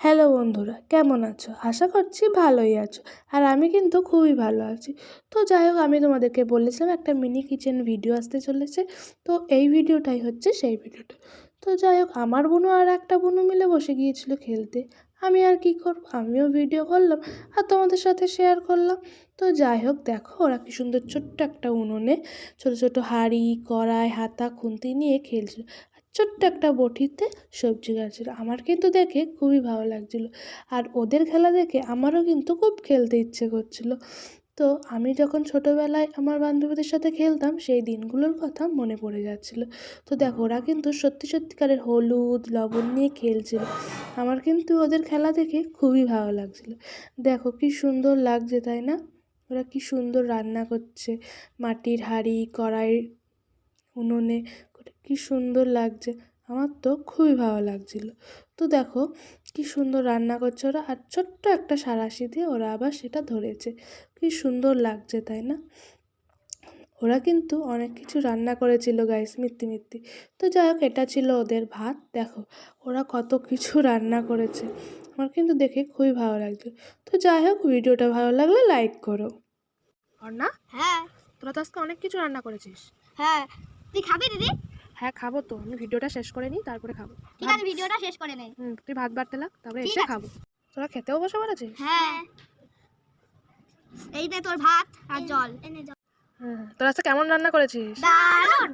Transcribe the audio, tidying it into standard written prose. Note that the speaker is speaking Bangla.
হ্যালো বন্ধুরা, কেমন আছো? আশা করছি ভালোই আছো। আর আমি কিন্তু খুবই ভালো আছি। তো যাই হোক, আমি তোমাদেরকে বলেছিলাম একটা মিনি কিচেন ভিডিও আসতে চলেছে। তো এই ভিডিওটাই হচ্ছে সেই ভিডিওটা। তো যাই হোক, আমার বোনও আর একটা বোনও মিলে বসে গিয়েছিল খেলতে। আমি আর কি করব, আমিও ভিডিও করলাম আর তোমাদের সাথে শেয়ার করলাম। তো যাই হোক, দেখো ওরা কি সুন্দর ছোট্ট একটা উনুনে ছোট ছোট হাঁড়ি, কড়াই, হাতা, খুন্তি নিয়ে খেলছিল। ছোট্ট একটা বঁটিতে সবজি কাটছিল। আমার কিন্তু দেখে খুবই ভালো লাগছিল। আর ওদের খেলা দেখে আমারও কিন্তু খুব খেলতে ইচ্ছে করছিল। তো আমি যখন ছোটোবেলায় আমার বান্ধবীদের সাথে খেলতাম সেই দিনগুলোর কথা মনে পড়ে যাচ্ছিল। তো দেখো, ওরা কিন্তু সত্যি সত্যিকারের হলুদ লবণ নিয়ে খেলছিল। আমার কিন্তু ওদের খেলা দেখে খুবই ভালো লাগছিল। দেখো কি সুন্দর লাগছে, তাই না? ওরা কি সুন্দর রান্না করছে, মাটির হাঁড়ি কড়াই উনুনে করে, কি সুন্দর লাগছে। আমার তো খুবই ভালো লাগছিল। তো দেখো কি সুন্দর রান্না করছে ওরা, আর ছোট্ট একটা সাঁড়াশি দিয়ে ওরা আবার সেটা ধরেছে। কি সুন্দর লাগছে, তাই না? ওরা কিন্তু অনেক কিছু রান্না করেছিল গাইস, মিথ্যি মিথ্যি। তো যাই হোক, এটা ছিল ওদের ভাত। দেখো ওরা কত কিছু রান্না করেছে, আমার কিন্তু দেখে খুবই ভালো লাগছে। তো যাই হোক, ভিডিওটা ভালো লাগলে লাইক করো। আর না, হ্যাঁ তোরা তো আজকে অনেক কিছু রান্না করেছিস। হ্যাঁ, তুই খাবি দিদি? হ্যাঁ খাবো তো, আমি ভিডিওটা শেষ করে নিই তারপরে খাবো। ঠিক আছে, ভিডিওটা শেষ করে নে। তুই ভাত বাড়তে লাগ, তারপরে ঠিক এসে আছে। খাবো। তোরা খেতেও বসে পড়েছিস? হ্যাঁ, এই নে তোর ভাত আর জল। তোরা আজকে কেমন রান্না করেছিস? দারুণ।